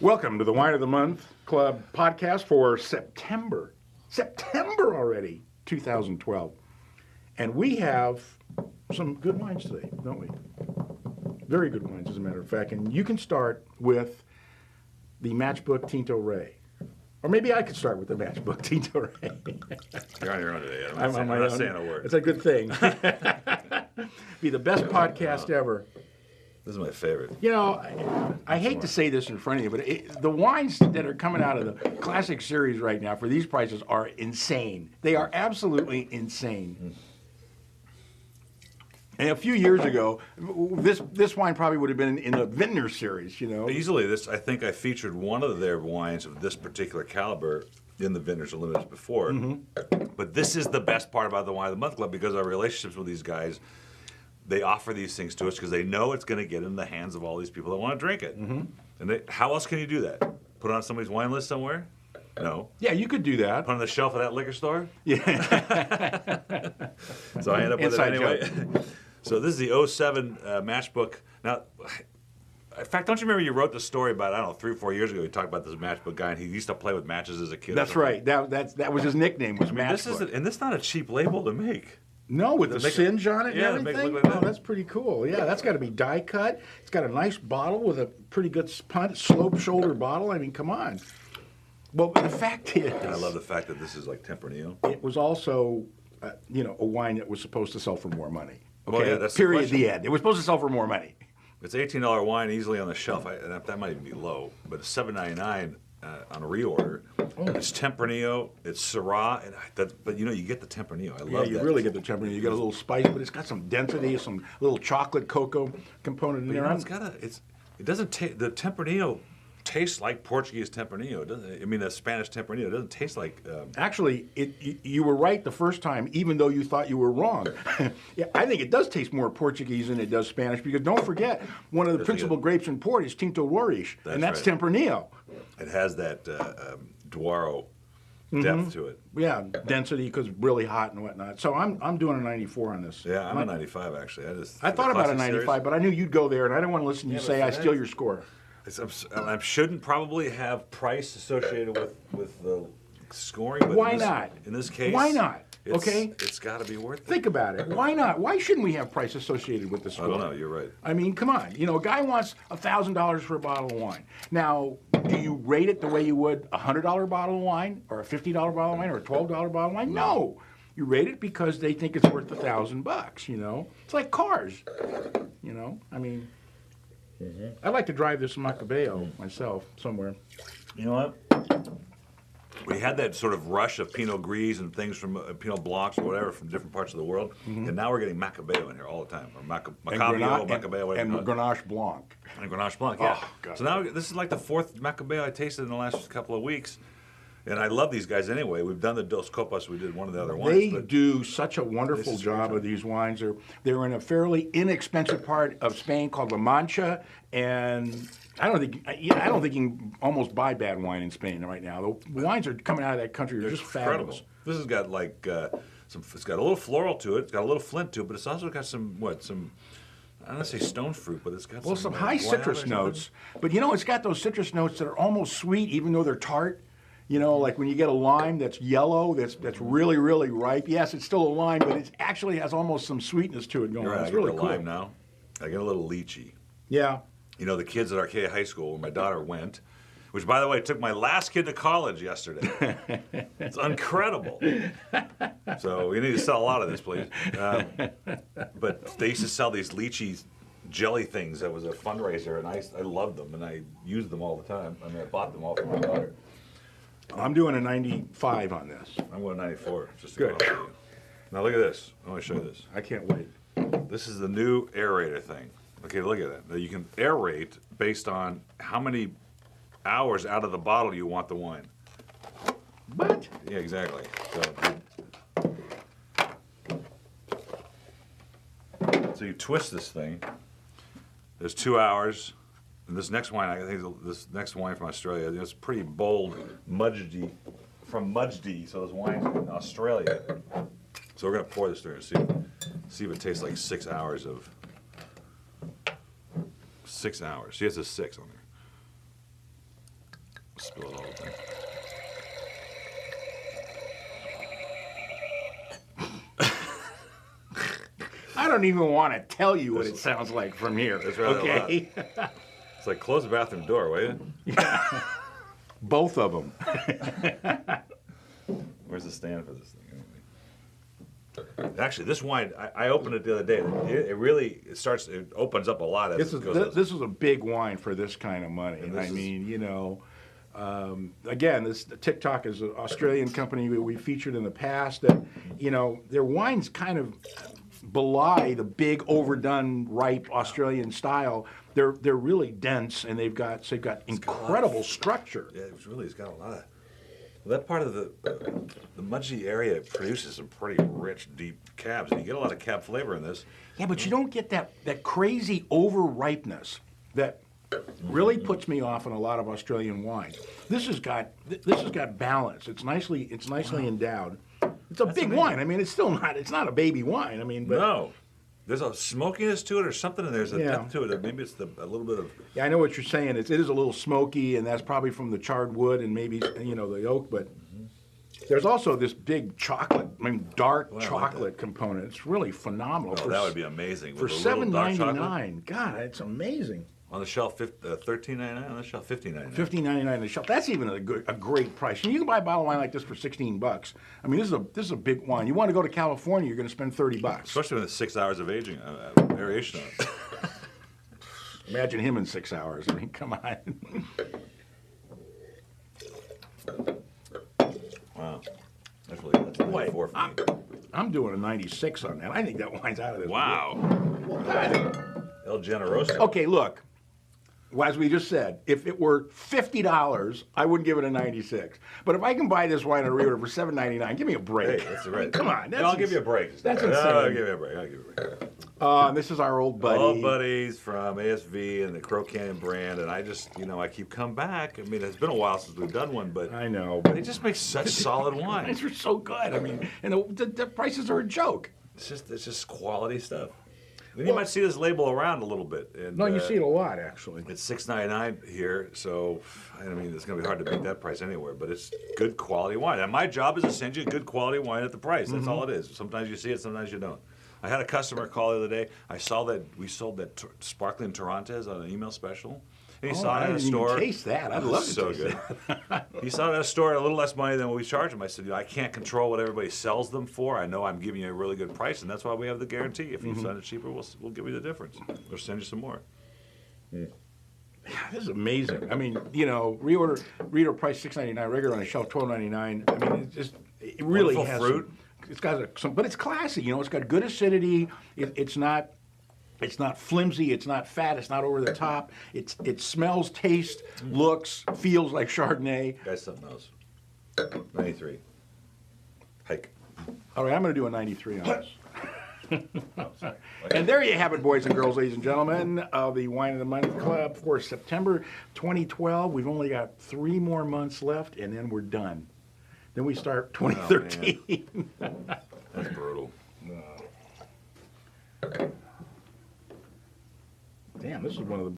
Welcome to the Wine of the Month Club podcast for September already, 2012. And we have some good wines today, don't we? Very good wines, as a matter of fact. And you can start with the Matchbook Tinto Rey. Or maybe I could start with the Matchbook Tinto Rey. You're on your own today. I'm on my not own. saying a word. It's a good thing. Be the best podcast ever. This is my favorite. You know, I hate to say this in front of you, but the wines that are coming out of the classic series right now for these prices are insane. They are absolutely insane. And a few years ago, this wine probably would have been in the Vintner series, you know. Easily, I think I featured one of their wines of this particular caliber in the Vintners Unlimited before. Mm-hmm. But this is the best part about the Wine of the Month Club because our relationships with these guys, they offer these things to us because they know it's going to get in the hands of all these people that want to drink it. Mm-hmm. And how else can you do that? Put it on somebody's wine list somewhere? No. Yeah, you could do that. Put it on the shelf of that liquor store? Yeah. So I end up with it anyway. So this is the 07 Matchbook. Now, in fact, don't you remember you wrote the story about, I don't know, 3 or 4 years ago, you talked about this matchbook guy, and he used to play with matches as a kid. That's right. That was his nickname, was Matchbook. And this is not a cheap label to make. No, with the singe on it and everything? Make it look like that. Oh, that's pretty cool. Yeah, that's got to be die cut. It's got a nice bottle with a pretty good slope shoulder bottle. I mean, come on. Well, the fact is... And I love the fact that this is like Tempranillo. It was also, a wine that was supposed to sell for more money. Okay, well, yeah, that's period, the end. It was supposed to sell for more money. It's $18 wine easily on the shelf. That might even be low, but it's $7.99 on a reorder. Oh. It's Tempranillo, it's Syrah, but you get the Tempranillo. I love that. Yeah, you really get the Tempranillo. You get a little spice, but it's got some density, some little chocolate cocoa component in there. The Tempranillo tastes like Portuguese Tempranillo. The Spanish Tempranillo. It doesn't taste like... Actually, you were right the first time, even though you thought you were wrong. Yeah, I think it does taste more Portuguese than it does Spanish, because don't forget, one of the principal grapes in port is Tinto Roriz, and that's right. Tempranillo. It has that Douro depth to it. Yeah, density, because really hot and whatnot. So I'm doing a 94 on this. Yeah, I'm a 95, actually. I thought about a 95, series, but I knew you'd go there, and I didn't want to listen to you say I steal your score. I shouldn't probably have price associated with the scoring. But why not? In this case, why not? It's got to be worth it. Think about it. Why not? Why shouldn't we have price associated with the score? I don't know. You're right. I mean, come on. A guy wants $1,000 for a bottle of wine. Now, do you rate it the way you would a $100 bottle of wine, or a $50 bottle of wine, or a $12 bottle of wine? No. You rate it because they think it's worth $1,000. It's like cars. I mean. Mm-hmm. I'd like to drive this Macabeo myself somewhere. You know what? We had that sort of rush of Pinot Gris and things from Pinot Blancs or whatever from different parts of the world, and now we're getting Macabeo in here all the time, or Macabeo, Macabeo, and Grenache Blanc. And Grenache Blanc, yeah. Oh, God. So now this is like the 4th Macabeo I tasted in the last couple of weeks. And I love these guys anyway. We've done the Dos Copas. We did one of the other wines. They do such a wonderful job of these wines. They're in a fairly inexpensive part of Spain called La Mancha, and I don't think you can almost buy bad wine in Spain right now. The wines are coming out of that country. They're just incredible. Fabulous. This has got like it's got a little floral to it. It's got a little flint to it, but it's also got some I don't want to say stone fruit, but it's got some high citrus notes. But it's got those citrus notes that are almost sweet, even though they're tart. Like when you get a lime that's yellow, that's really, really ripe. Yes, it's still a lime, but it actually has almost some sweetness to it going on. It's really cool. Lime now. I get a little lychee. Yeah. The kids at Arcadia High School, where my daughter went, which, by the way, took my last kid to college yesterday. It's incredible. So we need to sell a lot of this, please. But they used to sell these lychee jelly things. That was a fundraiser, and I loved them, and I used them all the time. I bought them all for my daughter. I'm doing a 95 on this. I'm going 94. Just to good. Go you. Now look at this. I want to show you this. I can't wait. This is the new aerator thing. Okay, look at that. Now you can aerate based on how many hours out of the bottle you want the wine. What? Yeah, exactly. So you twist this thing. There's 2 hours. And this next wine, I think this next wine from Australia, it's pretty bold, Mudgee, from Mudgee, so those wines in Australia. So we're going to pour this through and see if it tastes like 6 hours of 6 hours. See, it's a 6 on there. spill it all the time. I don't even want to tell you what it sounds like from here. It's rather Okay, It's like close the bathroom door, will you? both of them. Where's the stand for this thing? Actually, this wine, I opened it the other day. It really it opens up a lot as This it is goes. this is a big wine for this kind of money. And this I is- mean, again, this TikTok is an Australian company that we featured in the past. That their wines kind of belie the big, overdone, ripe Australian style. They're really dense, and they've got incredible structure. Yeah, it's got a lot of. Well, that part of the Mudgee area produces some pretty rich, deep cabs, and you get a lot of cab flavor in this. Yeah, but you don't get that crazy over ripeness that really puts me off in a lot of Australian wines. This has got balance. It's nicely endowed. It's a big amazing. wine. I mean, it's not a baby wine. I mean, but No, there's a smokiness to it, or something, and there's a Yeah. depth to it. Maybe it's a little bit of. yeah, I know what you're saying. It is a little smoky, and that's probably from the charred wood and maybe the oak. But there's also this big chocolate, dark I like chocolate component. It's really phenomenal. Oh, that would be amazing. for with a little dark chocolate. $7.99. God, it's amazing. On the shelf, $13.99. On the shelf, $15.99. $15.99 on the shelf. That's even a great price. And you can buy a bottle of wine like this for $16. I mean, this is a big wine. You want to go to California, you're going to spend $30. Especially when it's 6 hours of aging, variation on it. Imagine him in 6 hours. I mean, come on. Wow. That's Boy, 94 for me. I'm doing a 96 on that. I think that wine's out of this. Wow. world. God. El Generoso. Okay, look. Well, as we just said, if it were $50, I wouldn't give it a 96. But if I can buy this wine at a Rio for $7.99, give me a break. Hey, that's right. Come on. I'll give you a break. That's No, insane. I'll give you a break. This is our old buddy. All buddies from ASV and the Crow Canyon brand, and I just, I keep coming back. I mean, it's been a while since we've done one, but I know, they but just make such solid wine. these are so good. I mean, and the prices are a joke. It's just quality stuff. Then you might see this label around a little bit. And, No, you see it a lot, actually. It's $6.99 here, so I mean it's going to be hard to beat that price anywhere. But it's good quality wine, and my job is to send you good quality wine at the price. That's all it is. Sometimes you see it, sometimes you don't. I had a customer call the other day. I saw that we sold that sparkling Torrontés on an email special. And he saw it I at a didn't store. even taste that. I'd Oh, love to so taste good. that. He saw it at a store at a little less money than what we charge him. I said, I can't control what everybody sells them for. I know I'm giving you a really good price, and that's why we have the guarantee. If you send it cheaper, we'll give you the difference, or send you some more. This is amazing. I mean, reorder price $6.99, regular on the shelf $12.99. I mean, it really Wonderful has fruit. It's got but it's classy. It's got good acidity. It's not flimsy. It's not fat. It's not over the top. It smells, tastes, looks, feels like Chardonnay. Guys, something else. 93. Hike. All right, I'm going to do a 93 on this. Oh, sorry. And there you have it, boys and girls, ladies and gentlemen, of the Wine of the Month Club for September 2012. We've only got 3 more months left, and then we're done. Then we start 2013. That's brutal. Damn, this is one of the